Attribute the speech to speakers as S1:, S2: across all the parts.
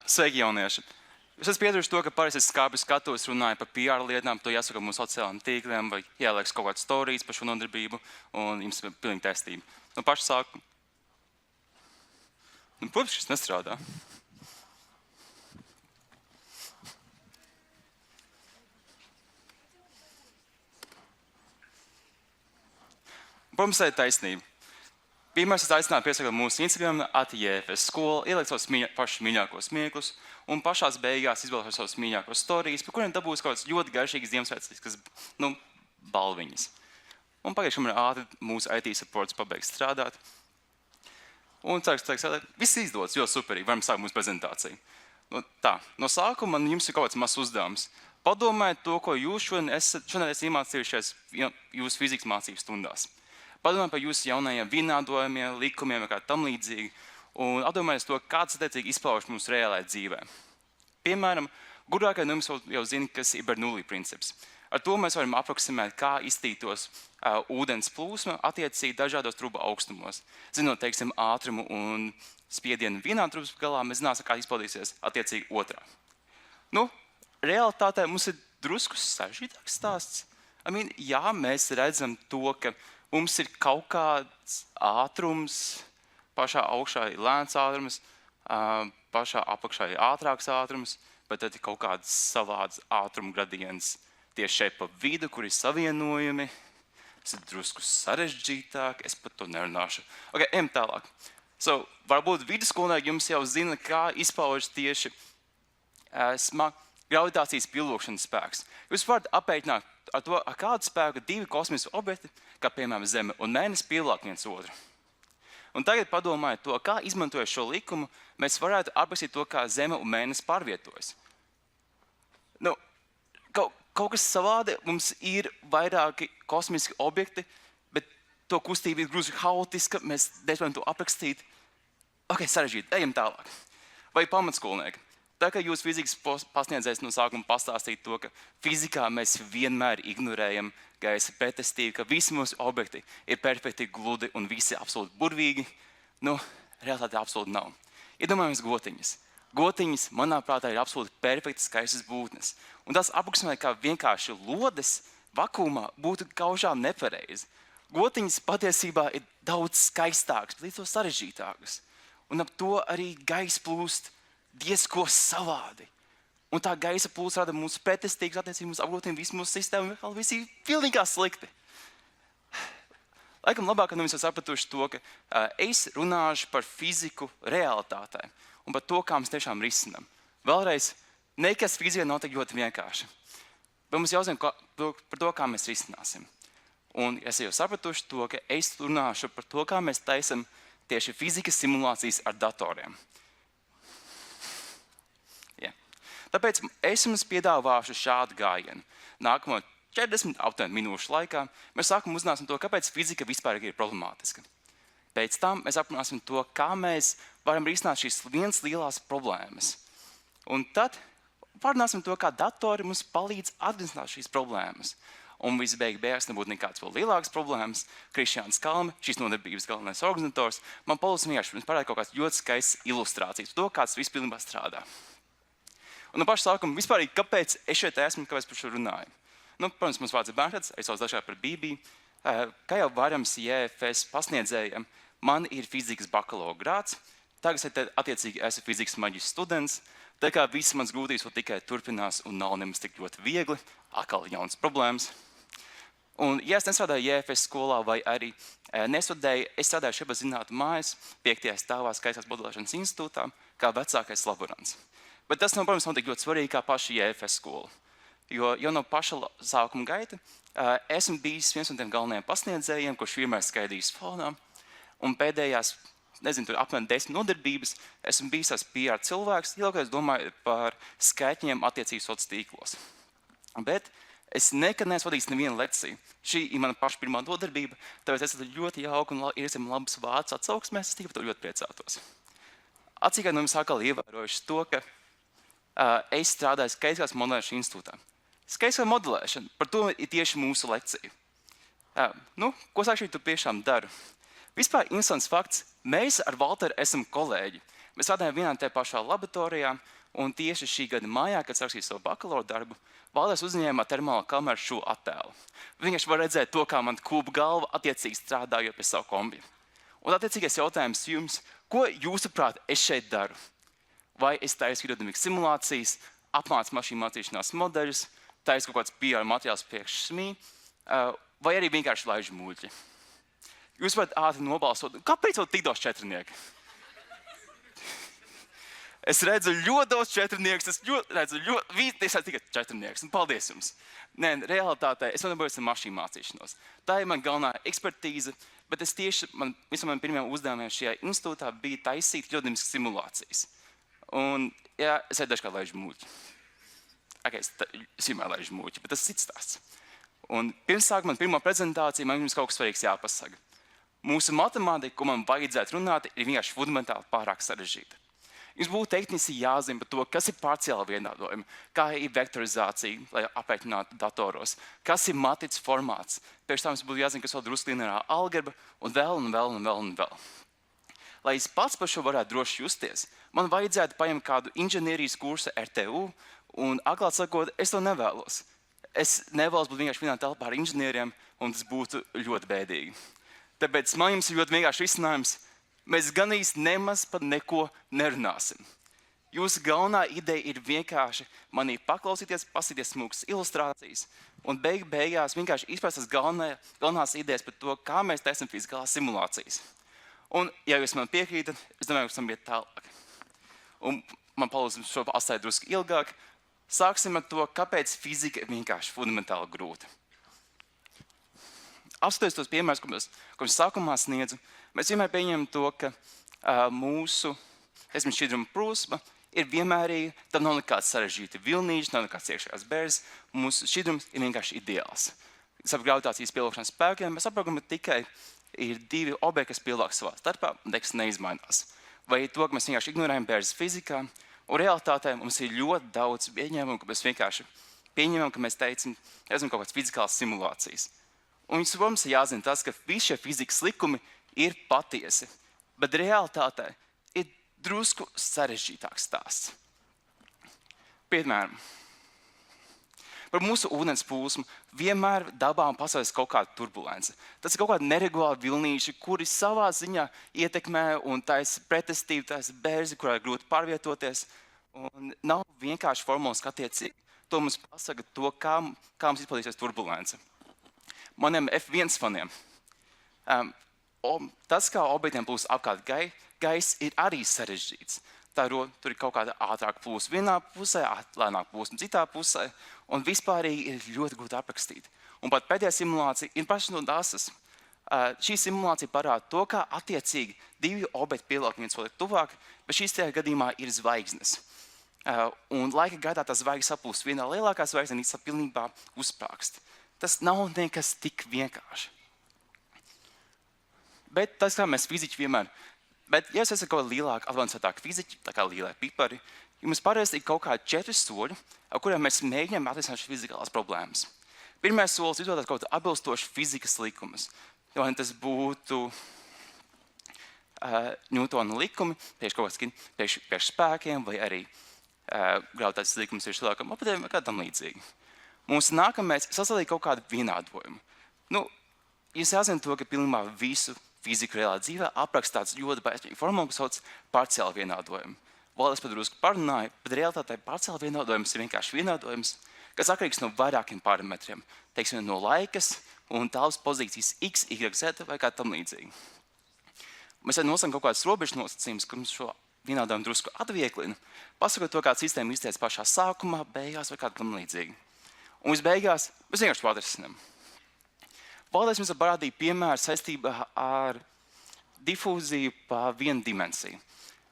S1: Sveiki, jaunieši! Es esmu piedzīvojis to, ka parasti es skābi skatos, runāju par PR lietām, to jāsaka mūsu sociālajiem tīkliem, vai ielieks kaut kādas storijas par šo nodarbību, un jums ir pilnīgi taisnība. No paša sākuma. Protams, šis nestrādā. Protams, tā ir taisnība. Pirmais, es aicinātu piesakot mūsu Instagram, @JFS skola, ielikt savus pašus mīļākos smieklus, un pašās beigās izvēlēt savus mīļākos storijas, par kuriem dabūs kaut kādas ļoti garšīgas Ziemassvētku balviņas. Un pagājušajā gadā ātri mūsu IT supports pabeigts strādāt. Un ceru, ka viss izdodas, jo superīgi, varam sākt mūsu prezentāciju. No sākuma man jums ir kaut kāds mazs uzdevums. Padomājiet to, ko jūs šodien esat iemācījušies jūsu fizikas mācību stundās. Padomājiet par jūsu jaunajiem vienādojumiem, likumiem vai kā tam līdzīgi, un atdomājiet to, kāds attiecīgi izpaužas mūsu reālajā dzīvē. Piemēram, gudrākie no jums jau zina, kas ir Bernoulli princips. Ar to mēs varam aproksimēt, kā iztītos ūdens plūsma attiecīgi dažādos trubu augstumos. Zinot, teiksim, ātrumu un spiedienu vienā trubas galā, mēs zināsim, kā izpaudīsies attiecīgi otrā. Realitātē mums ir drusku sarežģītāks stāsts. Jā, mēs redzam to, ka mums ir kaut kāds ātrums, pašā augšā ir lēns ātrums, pašā apakšā ir ātrāks ātrums, bet tad ir kaut kāds savāds ātruma gradiens tieši šeit pa vidu, kur ir savienojumi. Tas ir drusku sarežģītāk, es par to nerunāšu. Ok, ejam tālāk. Varbūt vidusskolnieki jums jau zina, kā izpaužas tieši gravitācijas pielūkšanas spēks. Jūs varat aprēķināt ar to, ar kādu spēku divi kosmiski objekti, kā piemēram Zeme un Mēnesis, pielāk viens otru. Un tagad padomājiet to, kā izmantojot šo likumu, mēs varētu aprakstīt to, kā Zeme un Mēnesis pārvietojas. Kaut kas savādi, mums ir vairāki kosmiski objekti, bet to kustība ir gluži haotiska, mēs nevaram to aprakstīt. Ok, sarežģīti, ejam tālāk. Vai pamatskolnieki? Tā kā jūs fizikas pasniedzējs no sākuma pastāstīt to, ka fizikā mēs vienmēr ignorējam gaisa pretestību, ka visi mūsu objekti ir perfekti gludi un visi absolūti burvīgi, realitāte absolūti nav. Iedomājamies gotiņas. Gotiņas, manā prātā, ir absolūti perfekti skaistas būtnes. Un tās aprakstīt kā vienkārši lodes vakumā būtu gaužām nepareizi. Gotiņas patiesībā ir daudz skaistākas, bet līdz to sarežģītākas. Un ap to arī gaisa plūst diezko savādi. Un tā gaisa plūsma rada mūsu pretestīgas attiecības, mūsu apgrūtina visu mūsu sistēmu, un visi ir pilnīgā slikti. Laikam labāk, ka jums ir sapratuši to, ka es runāšu par fiziku realitātē un par to, kā mēs tiešām risinām. Vēlreiz, nekas fizikā nav tik ļoti vienkārši. Bet mums jāuzņem par to, kā mēs risināsim. Un es jau sapratuši to, ka es runāšu par to, kā mēs taisam tieši fizikas simulācijas ar datoriem. Tāpēc es jums piedāvāšu šādu gājienu. Nākamo 40 aptuveni minūšu laikā mēs sākam uzzināsim to, kāpēc fizika vispār ir problemātiska. Pēc tam mēs aprunāsim to, kā mēs varam risināt šīs vienas lielās problēmas. Un tad parunāsim to, kā datori mums palīdz atrisināt šīs problēmas. Un visbeigās nebūtu nekāds vēl lielāks problēmas. Krišjāns Kalme, šīs nodarbības galvenais organizators, man palīdz vienkārši parādīt kaut kādas ļoti skaistas ilustrācijas par to, kā tas viss pilnībā strādā. Un no paša sākuma vispār, kāpēc es šeit esmu, kāpēc par šo runāju? Protams, mums vārds ir Bernhards, es sauc dažkārt par Bībī. Kā jau varams JFS pasniedzējiem, man ir fizikas bakalaura grāds. Tagad es attiecīgi esmu fizikas maģistra students. Tā kā visas manas grūtības vēl tikai turpinās un nav nemaz tik ļoti viegli, atkal jaunas problēmas. Un, ja es nestrādāju JFS skolā vai arī nestudēju, es strādāju šeit zinātņu mājas, 5. stāvā Skaistās modelēšanas institūtā, kā vecākais laborants. Bet tas, protams, nav tik ļoti svarīgi kā paša JFS skola. Jo jau no paša sākuma gaita esmu bijis viens no tiem galvenajiem pasniedzējiem, kurš vienmēr skaidījis fonā. Un pēdējās, tur apmēram 10 nodarbības, esmu bijis tās PR cilvēks, ilgāk domāju par skaitņiem attiecīgi sociālos tīklos. Bet es nekad neesmu vadījis nevienu lekciju. Šī ir mana paša pirmā nodarbība, tāpēc es esmu ļoti jauka un ir labs vārds atsauksmēs, es tikai par to ļoti priecātos. Acīm no jums atkal ievērojuši to, ka es strādāju Skaistās modelēšanas institūtā. Skaistā modelēšana, par to ir tieši mūsu lekcija. Ko es actually tur tiešām daru? Vispār interesants fakts, mēs ar Valteru esam kolēģi. Mēs strādājām vienā un tajā pašā laboratorijā, un tieši šī gada maijā, kad rakstīju savu bakalaura darbu, Valdis uzņēma termālo kameru šo attēlu. Vienkārši var redzēt to, kā man kūpa galva attiecīgi strādājot pie savu kombi. Un attiecīgais jautājums jums, ko jūsuprāt es šeit daru? Vai es taisu hidrodinamikas simulācijas, apmācu mašīnu mācīšanās modeļus, taisu kaut kāds PR materiāls priekš SMI, vai arī vienkārši laižu muļķi? Jūs varat ātri nobalsot, kāpēc vēl tik daudz četrnieki? Es redzu ļoti daudz četrniekus, es redzu tikai četrniekus, un paldies jums. Nē, realitātē es nodarbojos ar mašīnu mācīšanos. Tā ir mana galvenā ekspertīze, bet es tieši, visam maniem pirmajiem uzdevumiem šajā institūtā bija taisīt hidrodinamiskas simulācijas. Un, jā, es arī dažkārt laižu muļķi. Es vienmēr laižu muļķi, bet tas ir cits stāsts. Un pirms sākt man pirmo prezentāciju, man jums kaut kas svarīgs jāpasaka. Mūsu matemātika, ko man vajadzētu runāt, ir vienkārši fundamentāli pārāk sarežģīta. Jums būtu tehniski jāzina par to, kas ir parciāli vienādojumi, kā ir vektorizācija, lai aprēķinātu datoros, kas ir matrices formāts. Pēc tam jums būtu jāzina, kas vēl drusku lineārā algebra un vēl. Lai es pats par šo varētu droši justies, man vajadzētu paņemt kādu inženierijas kursu RTU, un atklāt sakot, es to nevēlos. Es nevēlos būt vienkārši vienā telpā ar inženieriem, un tas būtu ļoti bēdīgi. Tāpēc man jums ir ļoti vienkārši risinājums. Mēs gan īsti nemaz par neko nerunāsim. Jūsu galvenā ideja ir vienkārši manī paklausīties, paskatīties smūgas ilustrācijas un beigās vienkārši izprast tās galvenās idejas par to, kā mēs taisam fizikālās simulācijas. Un, ja jūs man piekrītat, es domāju, ka tam iet tālāk. Un man palūdzu šo atstāju drusku ilgāk. Sāksim ar to, kāpēc fizika ir vienkārši fundamentāli grūta. Apskatoties tos piemērus, ko mēs sākumā sniedzu, mēs vienmēr pieņemam to, ka mūsu šķidruma plūsma ir vienmērīga, tam nav nekāds sarežģīti vilnīši, nav nekāds iekšējās bērzes, mūsu šķidrums ir vienkārši ideāls. Ar gravitācijas pievilkšanas spēkiem mēs saprotam, ka tikai ir divi objekti, kas pievilk savā starpā, un nekas neizmainās. Vai to, ka mēs vienkārši ignorējam bērzes fizikā, un realitātē mums ir ļoti daudz pieņēmumu, ka mēs vienkārši pieņemam, ka mēs teicam kaut kādas fizikālas simulācijas. Un jums, protams, ir jāzina tas, ka visi šie fizikas likumi ir patiesi, bet realitātē ir drusku sarežģītāks stāsts. Piemēram, par mūsu ūdens plūsmu vienmēr dabā un pasaulē ir kaut kāda turbulence. Tas ir kaut kādi neregulāri vilnīši, kuri savā ziņā ietekmē un taisa pretestību, taisa bērzi, kurā ir grūti pārvietoties. Un nav vienkārši formulas, kā attiecīgi. To mums pasaka to, kā mums izpaudīsies turbulence. Maniem F1 faniem. Tas, kā objektiem plūst apkārt gaisa, ir arī sarežģīts. Tur ir kaut kāda ātrāka plūsma vienā pusē, lēnāka plūsma citā pusē, un vispārīgi ir ļoti grūti aprakstīt. Un pat pēdējā simulācija ir paša no dasas. Šī simulācija parāda to, kā attiecīgi divi objekti pievelk viens otru tuvāk, bet šīs tajā gadījumā ir zvaigznes. Un laika gaitā tās zvaigznes saplūst vienā lielākā zvaigznē, līdz tā pilnībā uzsprāgst. Tas nav nekas tik vienkārši. Bet tas, kā mēs fiziķi vienmēr, bet ja jūs esat kaut kāda lielāka, advancētāka fiziķi, tā kā lielai pipari, jums parasti ir kaut kādi 4 soļi, ar kuriem mēs mēģinām atrisināt šīs fizikālās problēmas. Pirmais solis izvēlēt kaut kādu atbilstošu fizikas likumus. Vai tas būtu Ņūtona likumi, priekš spēkiem, vai arī gravitācijas likums ir cilvēkam apatiem, vai kā tam līdzīgi. Mums nākamais ir sastādīt kaut kādu vienādojumu. Jūs jāzina to, ka pilnībā visu fiziku reālā dzīvē apraksta tāds ļoti baigs formula, kas sauc parciāli vienādojumu. Vēl es pat drusku parunāju, bet realitātē parciāli vienādojums ir vienkārši vienādojums, kas atkarīgs no vairākiem parametriem. Teiksim, no laikas un telpas pozīcijas x, y, z vai kā tam līdzīgi. Mēs arī nosakām kaut kādas robežu nosacījumus, ka mums šo vienādojumu drusku atvieglina, pasakot to, kāda sistēma izteica pašā sākumā, beigās vai kā tam līdzīgi. Un visbeigās mēs vienkārši to atrisinām. Valdis mums parādīja piemēru saistībā ar difūziju pa vienu dimensiju.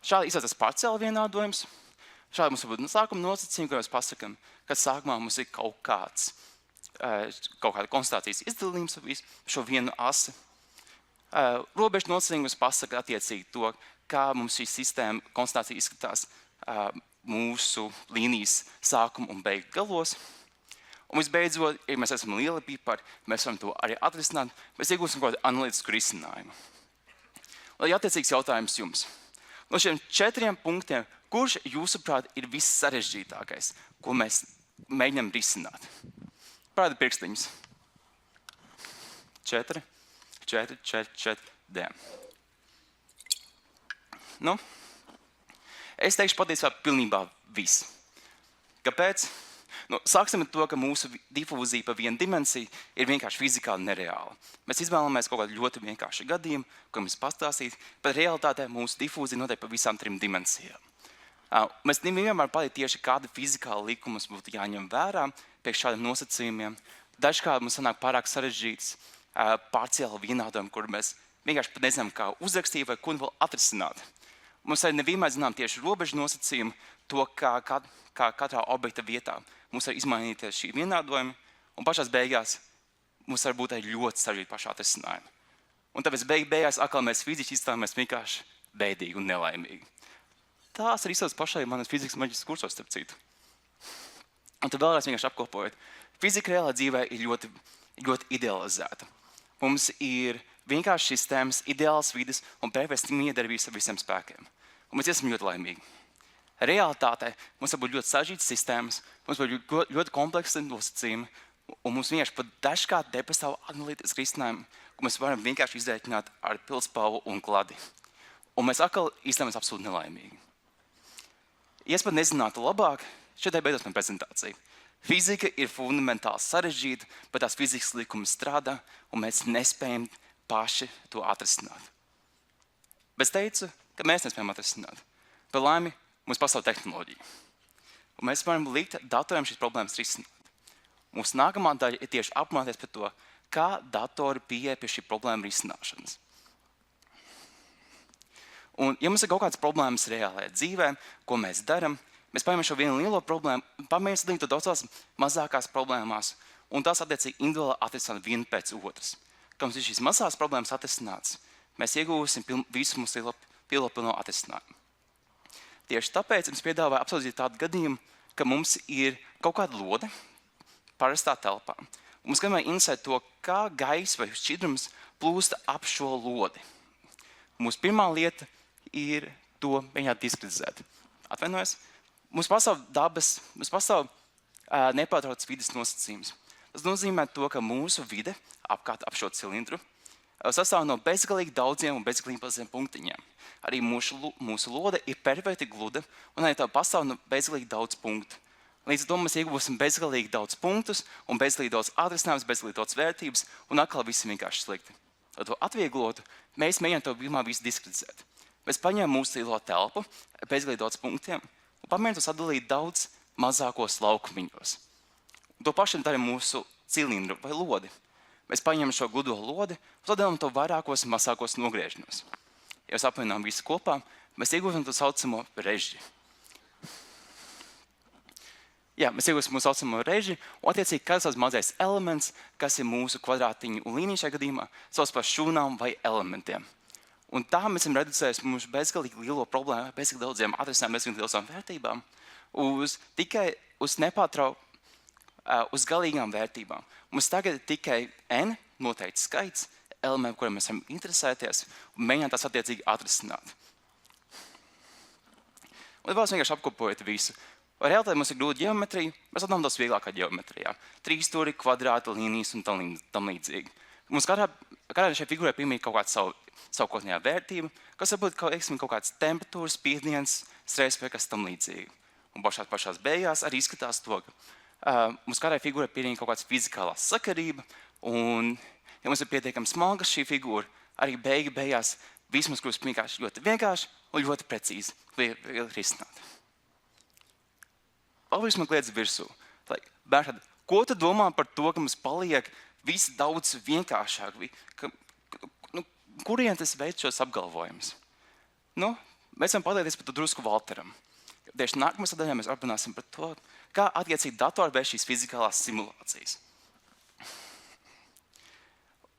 S1: Šādi izsācās parciāli vienādojums. Šādi mums būtu sākuma nosacījumi, kur mēs pasakām, ka sākumā mums ir kaut kāda konstatācijas izdalījums par šo vienu asi. Robežu nosacījumi mums pasaka attiecīgi to, kā mums šī sistēma konstatācija izskatās mūsu līnijas sākuma un beigu galos. Un visbeidzot, ja mēs esam lieli pipari, mēs varam to arī atrisināt, mēs iegūsim kaut kādu analītisku risinājumu. Un attiecīgs jautājums jums. No šiem 4 punktiem, kurš jūsuprāt ir viss sarežģītākais, ko mēs mēģinām risināt? Parādi pirkstiņus. 4, 4, 4, 4, D. Nu, es teikšu patiesībā pilnībā viss. Kāpēc? Nu, sāksim ar to, ka mūsu difūzija pa vienu dimensiju ir vienkārši fizikāli nereāla. Mēs izvēlamies kaut kādu ļoti vienkāršu gadījumu, ko mums pastāstīt, bet realitātē mūsu difūzija notiek pa visām 3 dimensijām. Mēs nevienmēr pateikt tieši, kāda fizikāla likuma mums būtu jāņem vērā priekš šādiem nosacījumiem. Dažkārt mums sanāk pārāk sarežģīts pārcielu vienādojumi, kur mēs vienkārši pat nezinām, kā uzrakstīt vai ko vēl atrisināt. Mums arī nevienmēr zinām tieši robežu nosacījumu, to, kā katrā objekta vietā mums var izmainīties šī vienādojumi, un pašās beigās mums var būt arī ļoti sarežģīti pašā atrisinājumi. Un tāpēc beigās atkal mēs fiziski izstāvamies vienkārši bēdīgi un nelaimīgi. Tās ir izsaucas pašai manas fizikas maģistra kursos, starp citu. Un tad vēlreiz vienkārši apkopojot. Fizika reālā dzīvē ir ļoti, ļoti idealizēta. Mums ir vienkārši sistēmas, ideāls vides un perfekts miedarbības ar visiem spēkiem. Un mēs esam ļoti laimīgi. Realitātē mums var būt ļoti sarežģītas sistēmas, mums var būt ļoti kompleksi nosacījumi, un mums vienkārši pat dažkārt nepastāv analītiski risinājumi, ko mēs varam vienkārši izrēķināt ar pildspalvu un kladi. Un mēs atkal izstāvamies absolūti nelaimīgi. Ja es pat nezinātu labāk, šeit beidzot man prezentācija. Fizika ir fundamentāli sarežģīta, bet tās fizikas likumi strādā, un mēs nespējam paši to atrisināt. Bet es teicu, ka mēs nespējam atrisināt. Par laimi, mums pastāv tehnoloģija. Un mēs varam likt datoriem šīs problēmas risināt. Mūsu nākamā daļa ir tieši apmāties par to, kā datori pieeja pie šī problēma risināšanas. Un, ja mums ir kaut kādas problēmas reālajā dzīvē, ko mēs darām, mēs paņemam šo vienu lielo problēmu, pamēģinām to daudzās mazākās problēmās, un tās attiecīgi individuāli atrisināt vienu pēc otras. Kad mums ir šīs mazās problēmas atrisinātas, mēs iegūsim visu mūsu pilno atrisinājumu. Tieši tāpēc es piedāvāju apsaudzīt tādu gadījumu, ka mums ir kaut kāda lode parastā telpā. Mums vienmēr interesē to, kā gaisa vai šķidrums plūst ap šo lodi. Mūsu pirmā lieta ir to mēģināt diskretizēt. Atvainojos. Mums pastāv dabas, mums pastāv nepārtraukts vides nosacījums. Tas nozīmē to, ka mūsu vide apkārt ap šo cilindru sastāv no bezgalīgi daudziem un bezgalīgi maziem punktiņiem. Arī mūsu lode ir perfekti gluda, un arī tā pastāv no bezgalīgi daudz punktu. Līdz ar to mēs iegūsim bezgalīgi daudz punktus, un bezgalīgi daudz atrisinājumus, bezgalīgi daudz vērtības, un atkal viss ir vienkārši slikti. Lai to atvieglotu, mēs mēģinām to pirmā visu diskretizēt. Mēs paņēmām mūsu lielo telpu, bezgalīgi daudz punktiem, un pamēģinām to sadalīt daudz mazākos laukumiņos. To pašu dara mūsu cilindru vai lodi. Mēs paņemam šo gludo lodi un sadalām to vairākos mazākos nogriežņos. Ja mēs apvienojam visu kopā, mēs iegūstam to saucamo reži. Jā, mēs iegūstam mūsu saucamo reži, un attiecīgi katrs tās mazais elements, kas ir mūsu kvadrātiņu un līniju šajā gadījumā, sauc par šūnām vai elementiem. Un tā mēs esam reducējuši mūsu bezgalīgi lielo problēmu, bezgalīgi daudziem atrisinājumiem, bezgalīgi daudzām vērtībām, uz galīgām vērtībām. Mums tagad ir tikai n noteikts skaits elementu, kuriem mēs varam interesēties un mēģināt tās attiecīgi atrisināt. Un tad vēl vienkārši apkopojot visu. Realitātē mums ir grūta ģeometrija, mēs atdām tos vieglākā ģeometrijā. Trīsstūri, kvadrāti, līnijas un tam līdzīgi. Mums katrā šai figūrai piemīt kaut kāda savu kotnējā vērtība, kas varbūt kaut kāds temperatūras, spiediens, stress vai kas tam līdzīgi. Un pašās beigās arī izskatās to, ka mums katrai figūrai piemīt kaut kāds fizikālā sakarība, un ja mums ir pietiekami smalka šī figūra, arī beigās viss mums kļūst ļoti vienkārši un ļoti precīzi risināt. Paldies man kliedz virsū. Bērnad, ko tu domā par to, ka mums paliek viss daudz vienkāršāk? Kurien tas veids šos apgalvojumus? Mēs varam pateikties par to drusku Valteram. Tieši nākamajā sadaļā mēs aprunāsim par to, kā attiecīgi datori veids šīs fizikālās simulācijas.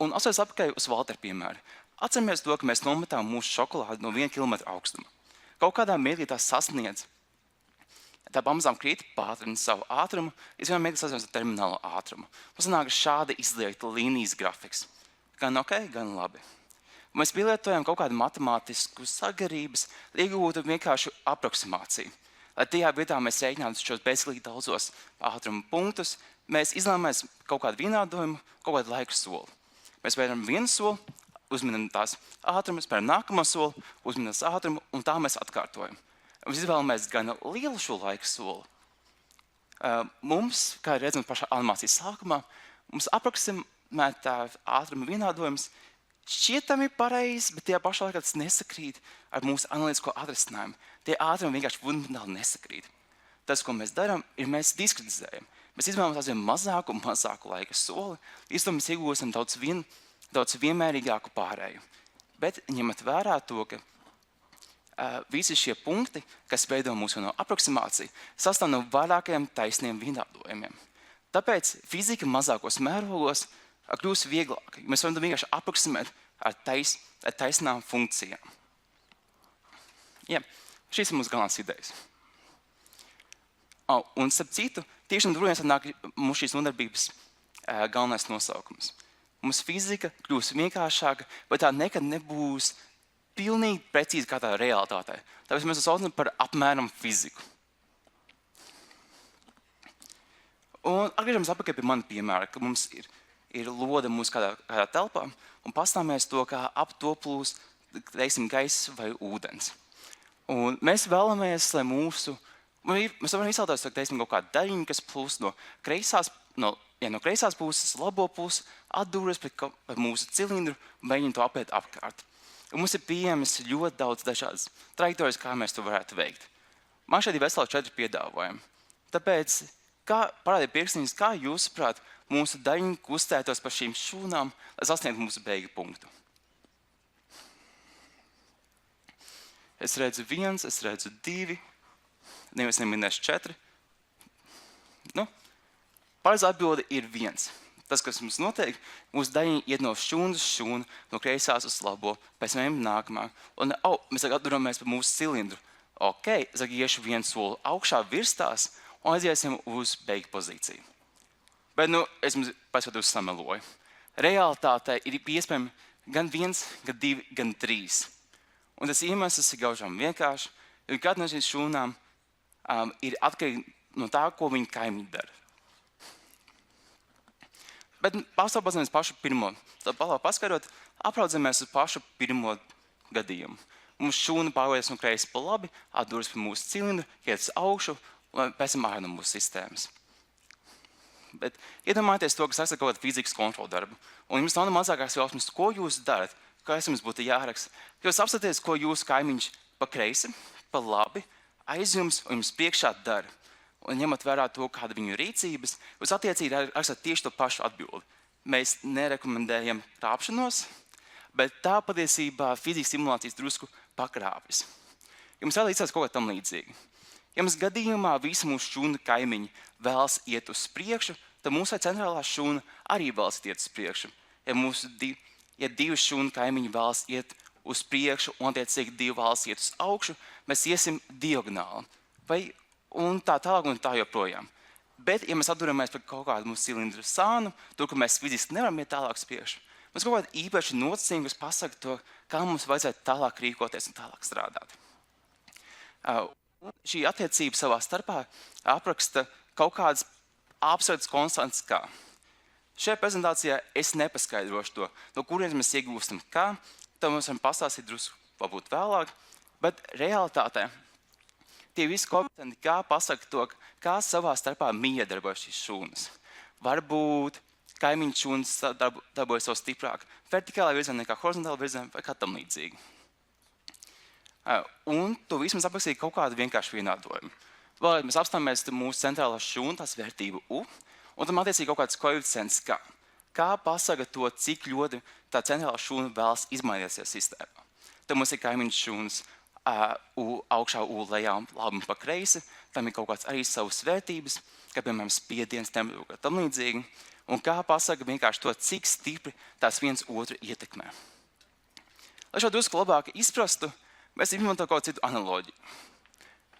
S1: Un atceros atpakaļ uz Valtera piemēru. Atceramies to, ka mēs nometām mūsu šokolādi no 1 kilometra augstuma. Kaut kādā mirklī tās sasniedz. Tā pamazām krīt, pātrina savu ātrumu, es vienmēr mēģinu sasniegt terminālo ātrumu. Mums sanāk šāda izliekta līnijas grafiks. Gan ok, gan labi. Mēs pielietojam kaut kādu matemātisku sagarības, lai iegūtu vienkāršu aproksimāciju. Lai tajā vietā mēs rēķinātu šos bezgalīgi daudzos ātruma punktus, mēs izlēmēs kaut kādu vienādojumu, kaut kādu laiku soli. Mēs spēram vienu soli, uzminam tās ātrumu, spēram nākamo soli, uzminam tās ātrumu, un tā mēs atkārtojam. Mēs izvēlamies gan lielu šo laiku soli. Mums, kā redzam pašā animācijas sākumā, mums aproksimētā ātruma vienādojums šķietami pareizs, bet tajā pašā laikā tas nesakrīt ar mūsu analītisko atrisinājumu. Tie ātrumi vienkārši fundamentāli nesakrīt. Tas, ko mēs darām, ir mēs diskretizējam. Mēs izvēlamies aizvien mazāku un mazāku laika soli, līdz to mēs iegūsim daudz vienmērīgāku pārēju. Bet ņemot vērā to, ka visi šie punkti, kas veido mūsu aproksimāciju, sastāv no vairākajiem taisniem vienādojumiem. Tāpēc fizika mazākos mērogos kļūst vieglāk. Mēs varam vienkārši aproksimēt ar taisnām funkcijām. Ja, šīs ir mūsu galvenās idejas. Un, starp citu, tieši no turienes nāk mūsu šīs nodarbības galvenais nosaukums. Mums fizika kļūst vienkāršāka, bet tā nekad nebūs pilnīgi precīzi kā tā realitātē. Tāpēc mēs to saucam par apmēram fiziku. Un atgriežamies atpakaļ pie mana piemēra, ka mums ir lode mūsu kādā telpā, un pastāmies to, kā ap to plūst, teiksim, gaiss vai ūdens. Un mēs vēlamies, lai mēs varam izsauties, teiksim, kaut kādu daļiņu, kas plūst no kreisās puses, labo pusi, atdūras pret mūsu cilindru un mēģina to apiet apkārt. Un mums ir pieejamas ļoti daudz dažādas trajektorijas, kā mēs to varētu veikt. Man šeit ir veseli 4 piedāvājumi. Tāpēc, parādiet pirkstiņus, kā jūsuprāt, mūsu daļiņi kustētos pa šīm šūnām, lai sasniegtu mūsu beigu punktu. Es redzu 1, es redzu 2, neviens neminēs 4. Pareizā atbilde ir 1. Tas, kas mums notiek, mūsu daļiņi iet no šūnas uz šūnu, no kreisās uz labo, pēc tam nākamā. Un mēs atduramies par mūsu cilindru. Ok, es iešu vienu soli augšā virs tās un aiziesim uz beigu pozīciju. Bet es jums paskatos sameloju. Realitātē ir iespējami gan 1, gan 2, gan 3. Un tas iemesls ir gaužām vienkārši, jo katra no šīs šūnām ir atkarīga no tā, ko viņa kaimiņi dara. Bet paskatāmies pašu pirmo. Tad paskatot, apraudzamies uz pašu pirmo gadījumu. Mums šūna pārveidojas no kreisi pa labi, atduras pie mūsu cilindru, iet uz augšu un pēc tam ārā no mūsu sistēmas. Bet iedomājieties to, kas raksta kaut kādu fizikas kontrolu darbu. Un jums nav mazākās jausmas, ko jūs darat, kas jums būtu jāraksta. Jūs apskaties, ko jūsu kaimiņš pa kreisi, pa labi, aiz jums un jums priekšā dara. Un ņemot vērā to, kāda viņu rīcības, jūs attiecīgi rakstat tieši to pašu atbildi. Mēs nerekomendējam krāpšanos, bet tā patiesībā fizikas simulācijas drusku pakrāpjas. Jums vēl līdzās kaut kā tam līdzīgi. Ja mums gadījumā visi mūsu šūnu kaimiņi vēlas iet uz priekšu, tad mūsu centrālā šūna arī vēlas iet uz priekšu. Ja 2 šūnu kaimiņi vēlas iet uz priekšu un attiecīgi 2 vēlas iet uz augšu, mēs iesim diagonāli. Un tā tālāk un tā joprojām. Bet, ja mēs atduramies par kaut kādu mūsu cilindru sānu, tur, kur mēs fiziski nevaram iet tālāk uz priekšu, mums kaut kāda īpaša nosacījuma, kas pasaka to, kā mums vajadzētu tālāk rīkoties un tālāk strādāt. Šī attiecība savā starpā apraksta kaut kādas absurdas konstantas kā. Šajā prezentācijā es nepaskaidrošu to, no kurienes mēs iegūstam kā, to mums varam pastāstīt drusku varbūt vēlāk, bet realitātē tie visi koeficienti, kā pasaka to, kā savā starpā miedarbojas šīs šūnas. Varbūt kaimiņu šūnas darbojas vēl stiprāk vertikālā virzienā nekā horizontālā virzienā vai kā tam līdzīgi. Un to visu mēs aprakstīja kaut kādu vienkāršu vienādojumu. Vēlāk mēs apstāmies mūsu centrālā šūna, tās vērtību U, un tam attiecīgi kaut kāds koeficients kā. Kā pasaka to, cik ļoti tā centrālā šūna vēlas izmainīties sistēmā. Tad mums ir kaimiņu šūnas augšā U lejā un labi pa kreisi, tam ir kaut kāds arī savas vērtības, kā piemēram spiediens, temperatūra, tam līdzīgi, un kā pasaka vienkārši to, cik stipri tās viens otru ietekmē. Lai šo drusku labāk izprastu, mēs izmantojam kaut citu analoģiju.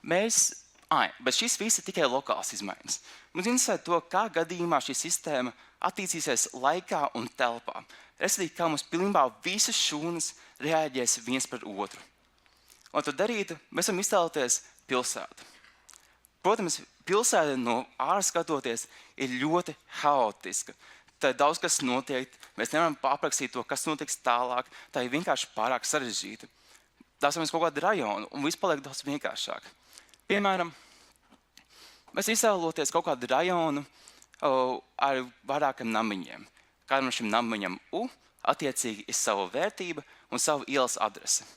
S1: Mēs Bet šis viss ir tikai lokāls izmaiņas. Mums interesē to, kā gadījumā šī sistēma attīstīsies laikā un telpā. Respektīvi, kā mums pilnībā visas šūnas reaģēs viens pret otru. Lai to darītu, mēs varam iztēloties pilsētu. Protams, pilsēta no ārā skatoties ir ļoti haotiska. Tā ir daudz kas notiek, mēs nevaram aprakstīt to, kas notiks tālāk. Tā ir vienkārši pārāk sarežģīta. Tās ir kaut kāda rajona, un viss paliek daudz vienkāršāk. Piemēram, mēs iztēloties kaut kādu rajonu ar vairākiem namiņiem. Kādam šim namiņam attiecīgi ir sava vērtība un sava ielas adrese.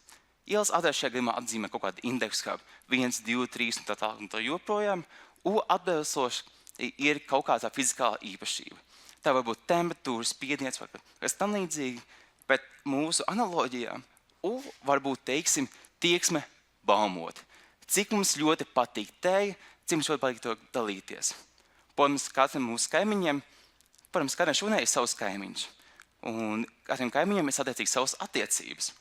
S1: Ielas adrese šajā gadījumā atzīmē kaut kādu indeksu, kā 1, 2, 3 un tā tālāk un tā joprojām. Atbilstoši ir kaut kāda fizikāla īpašība. Tā var būt temperatūra, spiediens vai kas tam līdzīgi, bet mūsu analoģijā var būt, teiksim, tieksme baumot. Cik mums ļoti patīk tēja, cik mums ļoti patīk to dalīties. Protams, katram mūsu kaimiņiem, katram šūnai ir savs kaimiņš. Un katram kaimiņam ir attiecīgi savas attiecības.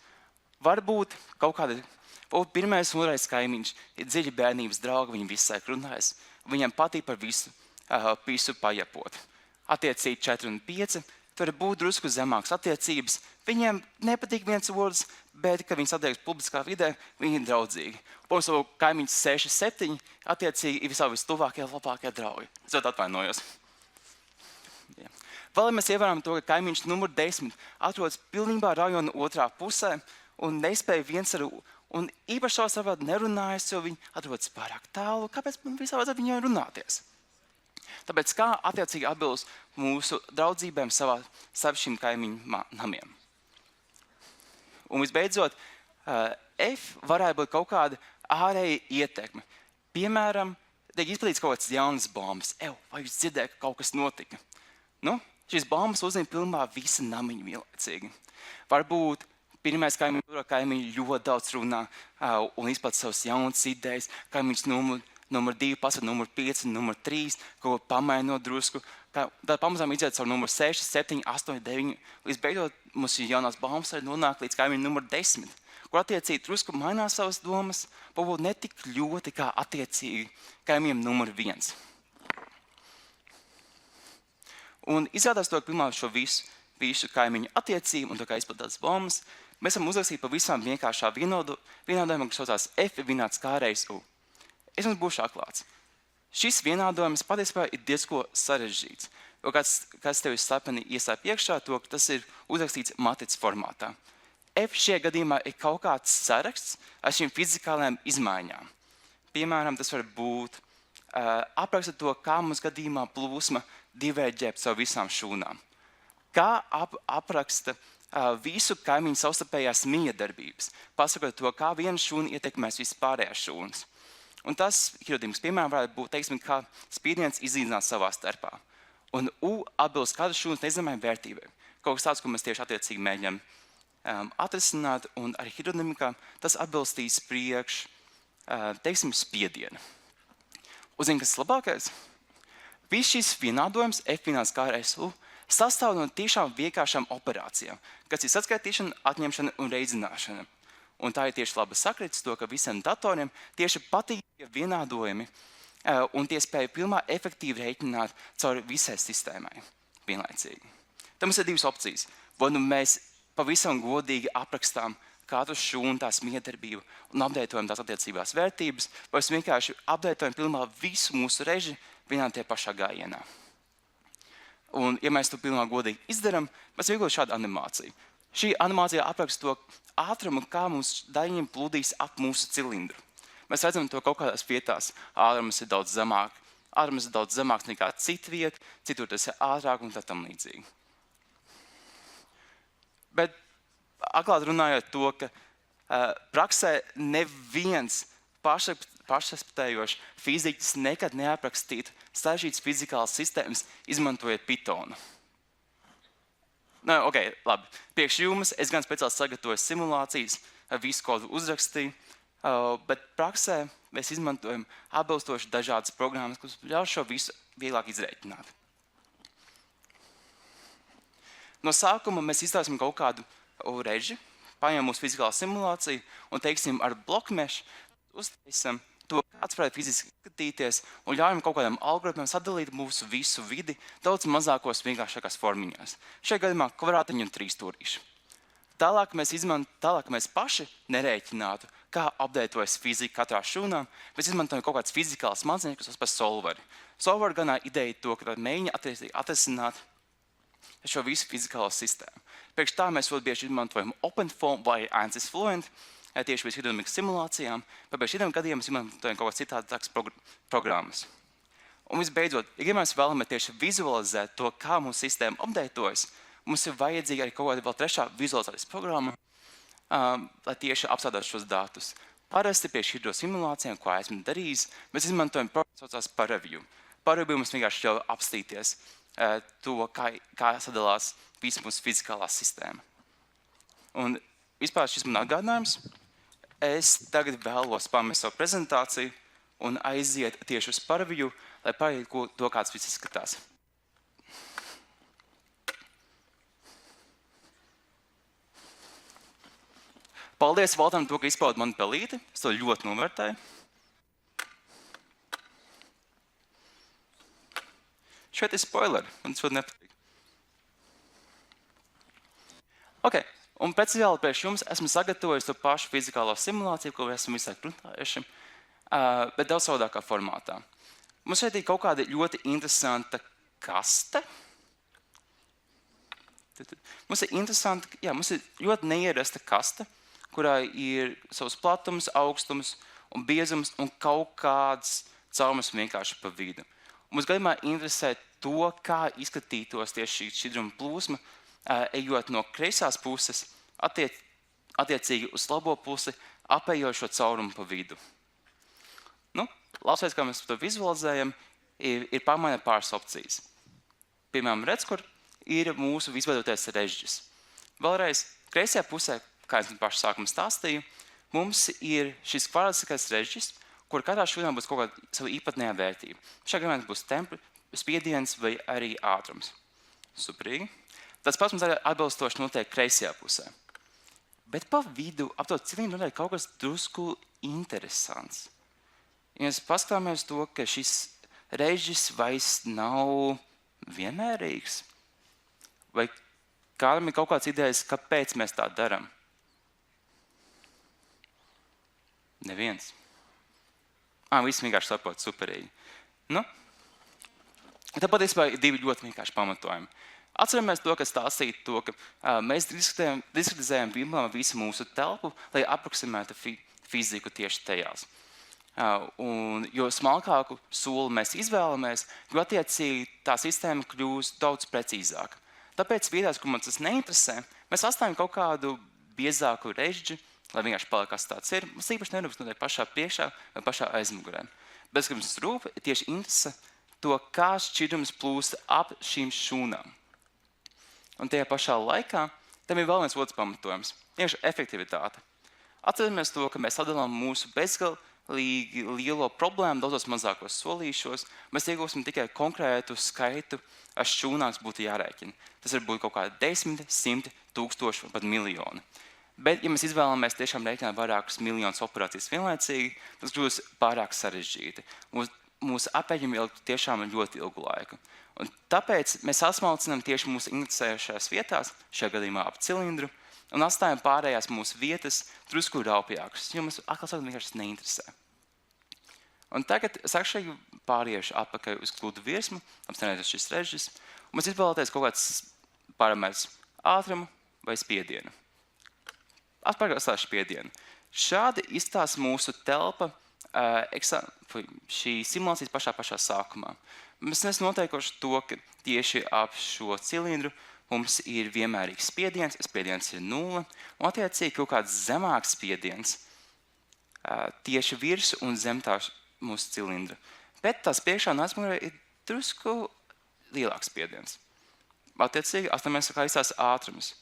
S1: Varbūt kaut kāda, pirmais un otrais kaimiņš ir dziļi bērnības draugi, viņi visu laiku runājas, viņiem patīk par visu pajapot. Attiecīgi 4 un 5, tur var būt drusku zemākas attiecības. Viņiem nepatīk viens otrs, bet, kad viņi satiekas publiskā vidē, viņi ir draudzīgi. Protams, savu kaimiņus 6, 7, attiecīgi ir visā vistuvākie, labākie draugi. Es ļoti atvainojos. Vēl mēs ievērām to, ka kaimiņš numur 10 atrodas pilnībā rajona otrā pusē un nespēja viens ar un īpaši savā starpā nerunājas, jo viņi atrodas pārāk tālu. Kāpēc man visā vajadzētu viņiem runāties? Tāpēc kā attiecīgi atbilst mūsu draudzībēm starp šīm kaimiņu namiem? Un visbeidzot, F varētu būt kaut kāda ārēja ietekme. Piemēram, tiek izplatīts kaut kāds jaunas baumas. Vai jūs dzirdējat, ka kaut kas notika? Šīs baumas uzzīmē pilnībā visa namiņa vienlaicīgi. Varbūt pirmais kaimiņš ļoti daudz runā un izplata savas jaunas idejas. Kaimiņš numur 2, pasaka numur 5, numur 3, ko pamainot drusku. Tad pamazām iziet caur numur 6, 7, 8, 9. Līdz beidzot mums šī jaunās baumas arī nonāk līdz kaimiņam numur 10, kur attiecīgi drusku mainās savas domas, varbūt ne tik ļoti kā attiecīgi kaimiņam numur 1. Un izrādās to, ka pirmā šo visu kaimiņu attiecību un to, kā izplatās baumas, mēs varam uzrakstīt pa visām vienkāršā vienādojumā, kas saucās F ir vienāds kā reiz U. Es jums būšu atklāts. Šis vienādojums patiesībā ir diezko sarežģīts. Jo kāds tev ir slepeni iestāja priekšā to, ka tas ir uzrakstīts matricas formātā. F šajā gadījumā ir kaut kāds saraksts ar šīm fizikālajām izmaiņām. Piemēram, tas var būt apraksta to, kā mums gadījumā plūsma diverģē caur visām šūnām. Kā apraksta visu kaimiņu savstarpējās miedarbības, pasakot to, kā viena šūna ietekmēs vispārējās šūnas. Un tas hidrodinamikas piemēram varētu būt, teiksim, kā spiediens iznīcināt savā starpā. Un U atbilst katras šūnas nezināmai vērtībai. Kaut kas tāds, ko mēs tieši attiecīgi mēģinām atrisināt, un arī hidrodinamikā tas atbilstīs priekš, teiksim, spiedienu. Uzzini, kas ir labākais? Viss šis vienādojums, F vienāds kā reiz U, sastāv no tiešām vienkāršām operācijām, kas ir saskaitīšana, atņemšana un reizināšana. Un tā ir tieši laba sakritis to, ka visiem datoriem tieši patīk vienādojumi un tie spēja pilnībā efektīvi rēķināt caur visai sistēmai vienlaicīgi. Tam ir divas opcijas. Vai nu mēs pavisam godīgi aprakstām katru šūnu tās miedarbību un apdeitojam tās attiecībās vērtības, vai mēs vienkārši apdeitojam pilnībā visu mūsu reži vienā tie pašā gājienā. Un, ja mēs to pilnībā godīgi izdarām, mēs veidosim šādu animāciju. Šī animācija apraksta to ātrumu, kā mums daļiņiem plūdīs ap mūsu cilindru. Mēs redzam to kaut kādās vietās. Ātrums ir daudz zemāks nekā cita vieta, citur tas ir ātrāk un tā tam līdzīgi. Bet atklāt runājot to, ka praksē neviens pašsaprotējošs fiziķis nekad neaprakstītu sarežģītas fizikālas sistēmas, izmantojot Pythonu. Labi. Priekš jums es gan speciāli sagatavoju simulācijas, visu kodu uzrakstīju, bet praksē mēs izmantojam atbilstoši dažādas programmas, kas ļauj šo visu vieglāk izrēķināt. No sākuma mēs izstāsim kaut kādu reži, paņemam mūsu fizikālo simulāciju un, teiksim, ar blokmešu uztaisam to, kāds varētu fiziski izskatīties, un ļaujam kaut kādam algoritmam sadalīt mūsu visu vidi daudz mazākos vienkāršākās formiņās. Šajā gadījumā kvadrātiņi un trīsstūrīši. Tālāk mēs paši nerēķinātu, kā apdeitojas fizika katrā šūnā, mēs izmantojam kaut kādas fizikālas smadzenes, kas sauc par solveri. Solveri ganā ideja to, ka mēģina atrisināt šo visu fizikālo sistēmu. Priekš tā mēs ļoti bieži izmantojam OpenFOAM vai ANSYS Fluent, tieši pēc hidrodinamikas simulācijām, bet pēc šiem gadiem mēs izmantojam kaut kādas citādas programmas. Un visbeidzot, ja mēs vēlamies tieši vizualizēt to, kā mūsu sistēma apdeitojas, mums ir vajadzīga arī kaut kāda vēl trešā vizualizācijas programma, lai tieši apstrādātu šos datus. Parasti pie hidrosimulācijām, ko esmu darījis, mēs izmantojam programmu, kas saucās ParaView. ParaView mums vienkārši ļauj apstīties to, kā sadalās visa mūsu fizikālā sistēma. Un vispār šis man atgādinājums. Es tagad vēlos pamest savu prezentāciju un aiziet tieši uz ParaView, lai parādītu to, kāds viss izskatās. Paldies Valtam, ka izpaudi manu pelīti. Es to ļoti novērtēju. Šeit ir spoileri, man tas ļoti nepatīk. Ok, un speciāli priekš jums esmu sagatavojis to pašu fizikālo simulāciju, ko esam visai runājuši, bet daudz savādākā formātā. Mums šeit ir kaut kāda ļoti interesanta kaste. Mums ir ļoti neierasta kaste, kurā ir savs platums, augstums un biezums un kaut kāds caurums vienkārši pa vidu. Mums gadījumā interesē to, kā izskatītos tieši šī šķidruma plūsma, ejot no kreisās puses, attiecīgi uz labo pusi, apējot šo caurumu pa vidu. Labs veids, kā mēs to vizualizējam, ir pamainīt pāris opcijas. Piemēram, redz, kur ir mūsu izveidotais režģis. Vēlreiz, kreisajā pusē, kā es pašu sākumā stāstīju, mums ir šis kvadratiskais režģis, kur katrā šūnā būs kaut kāda sava īpatnējā vērtība. Šajā gadījumā būs spiediens vai arī ātrums. Superīgi. Tas pats mums arī atbilstoši notiek kreisajā pusē. Bet pa vidu ap to cilindru notiek kaut kas drusku interesants. Ja mēs paskatāmies to, ka šis režģis vairs nav vienmērīgs, vai kādam ir kaut kāds idejas, kāpēc mēs tā darām? Neviens. Visi vienkārši saprot superīgi. Tāpat ir divi ļoti vienkārši pamatojumi. Atceramies to, ka stāstīja to, ka mēs diskretizējam visu mūsu telpu, lai aproksimētu fiziku tieši tajās. Un jo smalkāku soli mēs izvēlamies, jo attiecīgi tā sistēma kļūst daudz precīzāka. Tāpēc vietās, kur man tas neinteresē, mēs atstājam kaut kādu biezāku režģi, lai vienkārši paliek, kas tāds ir. Mums īpaši nerūpes notiek pašā priekšā vai pašā aizmugurē. Bet, kas mums rūp, ir tieši interese to, kā šķidrums plūst ap šīm šūnām. Un tajā pašā laikā tam ir vēl viens otrs pamatojums – tieši efektivitāte. Atceramies to, ka mēs sadalām mūsu bezgalīgi lielo problēmu daudzos mazākos solīšos. Mēs iegūsim tikai konkrētu skaitu, ar šūnāks būtu jārēķina. Tas var būt kaut kādi 10, 100, 1000 vai pat miljoni. Bet, ja mēs izvēlamies tiešām rēķināt vairākus miljonus operācijas vienlaicīgi, tas kļūst pārāk sarežģīti. Mūsu apēģumi ilg tiešām ļoti ilgu laiku. Un tāpēc mēs sasmalcinām tieši mūsu interesējušajās vietās, šajā gadījumā ap cilindru, un atstājam pārējās mūsu vietas drusku raupjākas, jo mums atkal sakot vienkārši neinteresē. Un tagad sakšai pāriešu atpakaļ uz gludu virsmu, apstāties šis režģis, un mēs izvēlēties kaut kāds parametrs ātrumu vai spiedienu. Atpakaļ spiedienu. Šādi izstās mūsu telpa šī simulācijas pašā sākumā. Mēs esam noteikuši to, ka tieši ap šo cilindru mums ir vienmērīgs spiediens, spiediens ir 0, un attiecīgi kaut kāds zemāks spiediens tieši virs un zem tā mūsu cilindra. Bet tās priekšā un aizmugurē ir drusku lielāks spiediens. Attiecīgi, atceramies, kā izstās ātrums.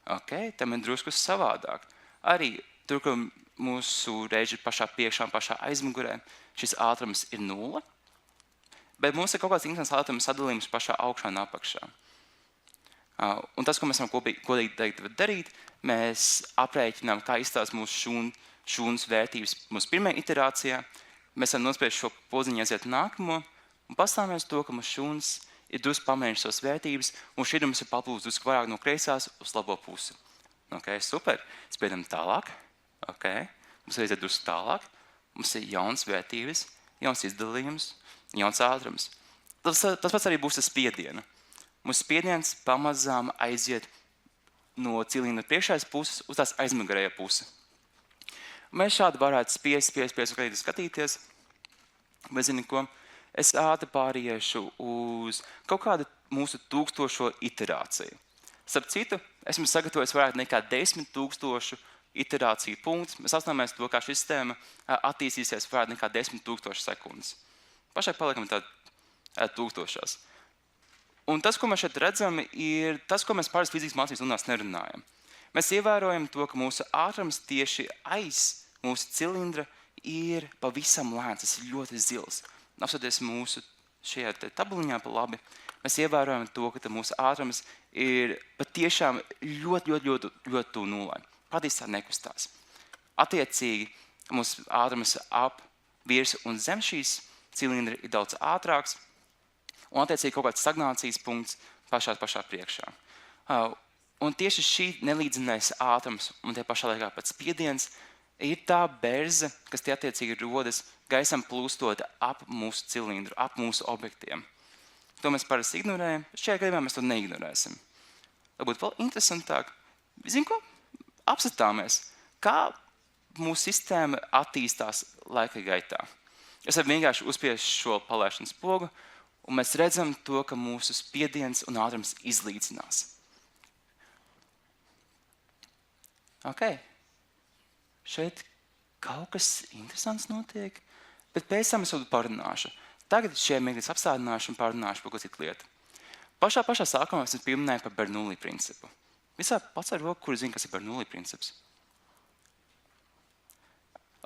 S1: Tam ir drusku savādāk. Arī tur, kur mūsu režģi pašā priekšā un pašā aizmugurē, šis ātrums ir 0, bet mums ir kaut kāds interesants ātrums sadalījums pašā augšā un apakšā. Un tas, ko mēs varam kodīgi darīt, mēs aprēķinām, kā izstās mūsu šūnas vērtības mūsu pirmajā iterācijā, mēs varam nospiest šo poziņu, aiziet nākamo, un pastāvēs to, ka mūsu šūnas ir drusku pamēģinājis savas vērtības, un šķidrums ir paplūst drusku vairāk no kreisās uz labo pusi. Ok, super. Spiedam tālāk. Ok, mums aiziet drusku tālāk. Mums ir jauns vērtības, jauns izdalījums, jauns ātrums. Tas pats arī būs ar spiedienu. Mūsu spiediens pamazām aiziet no cilindra priekšējās puses uz tās aizmugurējā pusi. Mēs šādi varētu spiest un skatīties. Bet zini ko? Es ātri pāriešu uz kaut kādu mūsu 1000 iterāciju. Starp citu, esmu sagatavojis vairāk nekā 10,000 iterāciju punktus. Mēs apzināmies to, kā šī sistēma attīstīsies vairāk nekā 10,000 sekundes. Pašai paliekam tādi 1000. Un tas, ko mēs šeit redzam, ir tas, ko mēs pāris fizikas mācības stundās nerunājam. Mēs ievērojam to, ka mūsu ātrums tieši aiz mūsu cilindra ir pavisam lēns, tas ir ļoti zils. Apskatoties mūsu šajā tabuliņā pa labi, mēs ievērojam to, ka mūsu ātrums ir patiešām ļoti tuvu nulai. Patīs tā nekustās. Attiecīgi, mūsu ātrums ap virs un zem šīs cilindra ir daudz ātrāks, un attiecīgi kaut kāds stagnācijas punkts pašā priekšā. Un tieši šī nelīdzinājās ātrums un tie pašā laikā pēc spiediens ir tā berze, kas tie attiecīgi rodas gaisam plūstot ap mūsu cilindru, ap mūsu objektiem. To mēs parasti ignorējam, šajā gadījumā mēs to neignorēsim. Varbūt vēl interesantāk, zinu ko? Apskatāmies, kā mūsu sistēma attīstās laika gaitā. Es varu vienkārši uzspiest šo palaišanas pogu, un mēs redzam to, ka mūsu spiediens un ātrums izlīdzinās. Ok. Šeit kaut kas interesants notiek, bet pēc tam es parunāšu. Tagad šie mirkļi apstādināšu un parunāšu par ko citu lietu. Pašā sākumā es pieminēju par Bernoulli principu. Visā pats ar roku, kur zina, kas ir Bernoulli princips.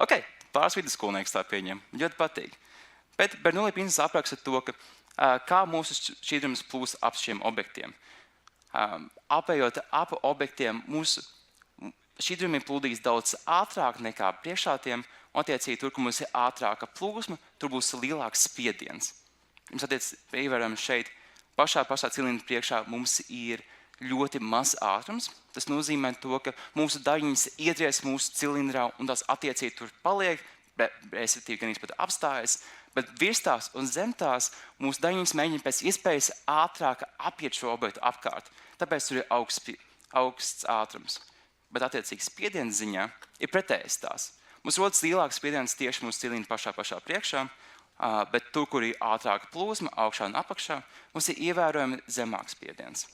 S1: Ok, pāris vidusskolnieks tā pieņem. Ļoti patīk. Bet Bernoulli princips apraksta to, ka kā mūsu šķidrums plūst ap šiem objektiem. Apējot ap objektiem, mūsu šķidrumi plūdīs daudz ātrāk nekā priekšātiem, un attiecīgi tur, kur mums ir ātrāka plūsma, tur būs lielāks spiediens. Mums attiecīgi ievērojam šeit, pašā cilindra priekšā mums ir ļoti maz ātrums. Tas nozīmē to, ka mūsu daļiņas iedries mūsu cilindrā, un tās attiecīgi tur paliek, respektīvi gan pat apstājas, bet virs tās un zem tās mūsu daļiņas mēģina pēc iespējas ātrāk apiet šo objektu apkārt. Tāpēc tur ir augsts ātrums. Bet attiecīgi spiediens ziņā ir pretējais tās. Mums rodas lielāks spiediens tieši mūsu cilindra pašā priekšā, bet tur, kur ir ātrāka plūsma, augšā un apakšā, mums ir ievērojami zemāks spiediens.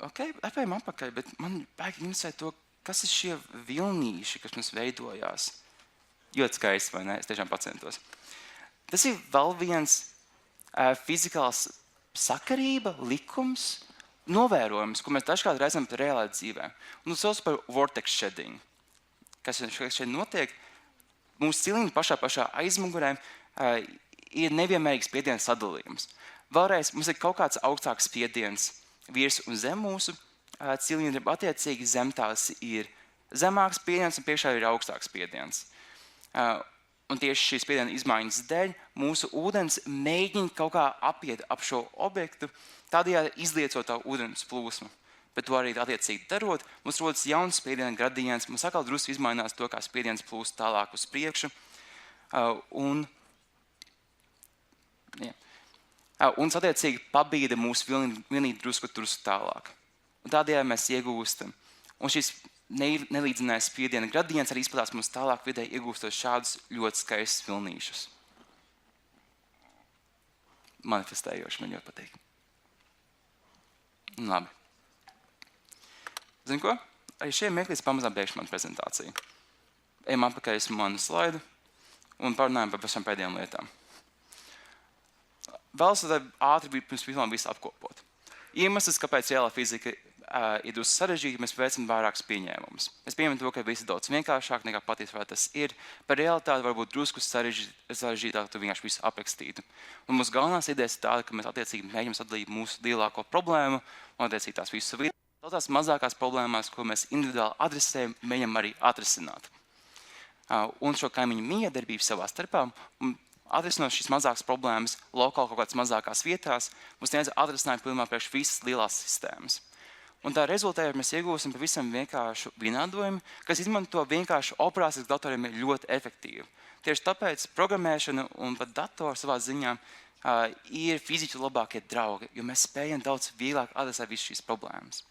S1: Ok, ejam atpakaļ, bet man baigi interesē to, kas ir šie vilnīši, kas mums veidojās. Ļoti skaisti, vai ne? Es tiešām pacentos. Tas ir vēl viens fizikāls sakarība, likums, novērojums, ko mēs dažkārt redzam reālā dzīvē. Un tas sauc par vortex shedding. Kas šeit notiek? Mūsu cilindra pašā aizmugurē ir nevienmērīgs spiediens sadalījums. Vēlreiz mums ir kaut kāds augstāks spiediens virs un zem mūsu cilindra, attiecīgi zem tās ir zemāks spiediens un priekšā ir augstāks spiediens. Un tieši šīs spiediena izmaiņas dēļ mūsu ūdens mēģina kaut kā apiet ap šo objektu, tādējādi izliecot tā ūdens plūsmu. Bet to arī attiecīgi darot, mums rodas jauns spiediena gradients, mums atkal drusku izmainās to, kā spiediens plūst tālāk uz priekšu. Un attiecīgi pabīda mūsu vilnīt drusku tālāk. Un tādējādi mēs iegūstam. Un šis nelīdzinājās spiediena gradients arī izplatās mums tālāk vidē, iegūstot šādus ļoti skaistus vilnīšus. Manifestējoši, man ļoti patīk. Labi. Zini ko? Arī šie mirkļi pamazām beigšu manu prezentāciju. Ejam atpakaļ uz manu slaidu un parunājam par pašām pēdējām lietām. Vēlos ātri pirms visu apkopot. Iemesls, kāpēc reālā fizika ir drusku sarežģīta, mēs veicam vairākus pieņēmumus. Mēs pieņemam to, ka viss ir daudz vienkāršāk nekā patiesībā tas ir. Par realitāti varbūt drusku sarežģītāk, tu vienkārši visu aprakstītu. Un mūsu galvenās idejas ir tāda, ka mēs attiecīgi mēģinām sadalīt mūsu lielāko problēmu un attiecīgi tās visu vidu. Tās mazākās problēmās, ko mēs individuāli adresējam, mēģinām arī atrisināt. un šo kaimiņu miedarbību savā starpā, un atrisinot šīs mazākas problēmas lokāli kaut kādās mazākās vietās, mums sniedz atrisinājumu pilnībā priekš visas lielās sistēmas. Un tā rezultātā mēs iegūsim pavisam vienkāršu vienādojumu, kas izmanto vienkāršu operācijas datoriem ir ļoti efektīvi. Tieši tāpēc programmēšana un pat datori savā ziņā ir fiziķu labākie draugi, jo mēs spējam daudz vieglāk atrisināt visas šīs problēmas.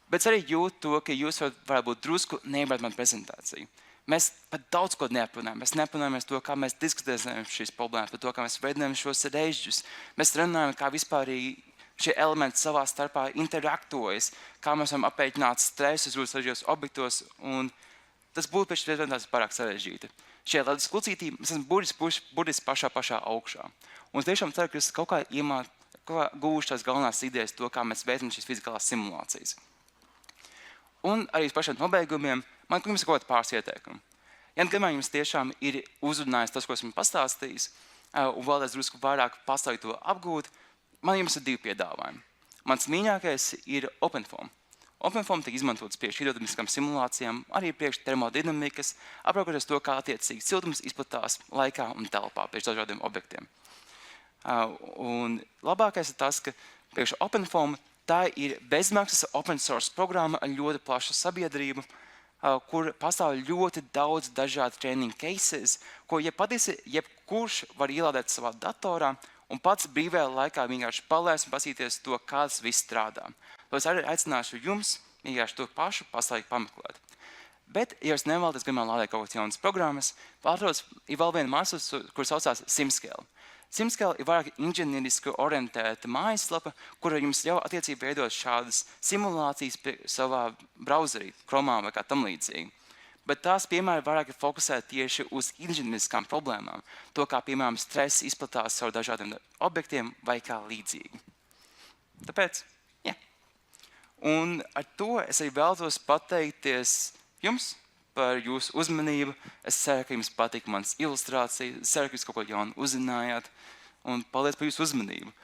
S1: Bet es arī jūtu to, ka jūs varētu būt drusku neiebrāt manu prezentāciju. Mēs pat daudz ko neaprunājam. Mēs neaprunājamies to, kā mēs diskutēsim šīs problēmas, par to, kā mēs veidojam šos režģus. Mēs runājam, kā vispār šie elementi savā starpā interaktojas, kā mēs varam aprēķināt stresu uz sarežģītos objektos, un tas būtu pēc prezentācijas pārāk sarežģīti. Šajā ledus klucītī mēs esam burtiski pašā augšā. Un tiešām ceru, ka jūs kaut kā gūši tās galvenās idejas to, kā mēs veicam šīs fizikālās simulācijas. Un arī pašiem nobeigumiem man jums ir kaut kāds pāris ieteikumi. Ja gadījumā jums tiešām ir uzrunājis tas, ko esmu pastāstījis, un vēlreiz drusku vairāk pastāvīgi to apgūt, man jums ir 2 piedāvājumi. Mans mīļākais ir OpenFOAM. OpenFOAM tiek izmantots priekš hidrodinamiskām simulācijām, arī priekš termodinamikas, apraugoties to, kā attiecīgi siltums izplatās laikā un telpā priekš dažādiem objektiem. Un labākais ir tas, ka priekš OpenFOAM tā ir bezmaksas open source programma ar ļoti plašu sabiedrību, kur pastāv ļoti daudz dažādu training cases, ko jebkurš var ielādēt savā datorā un pats brīvajā laikā vienkārši palēst un pasīties to, kā tas viss strādā. To es arī aicināšu jums vienkārši to pašu paslaigi pameklēt. Bet, ja jūs nevēlaties gadījumā lādēt kaut kādas jaunas programmas, ir vēl viena mājaslapa, kur saucās SimScale. SimScale ir vairāk inženieriski orientēta mājaslapa, kura jums ļauj attiecīgi veidot šādas simulācijas savā browserī, Chromā vai kā tam līdzīgi. Bet tās, piemēram, vairāk ir fokusēta tieši uz inženieriskām problēmām, to, kā, piemēram, stress izplatās caur dažādiem objektiem vai kā līdzīgi. Tāpēc, jā. Un ar to es arī vēlos pateikties jums par jūsu uzmanību. Es ceru, ka jums patika manas ilustrācijas, es ceru, ka jūs kaut ko jaunu uzzinājāt, un paldies par jūsu uzmanību.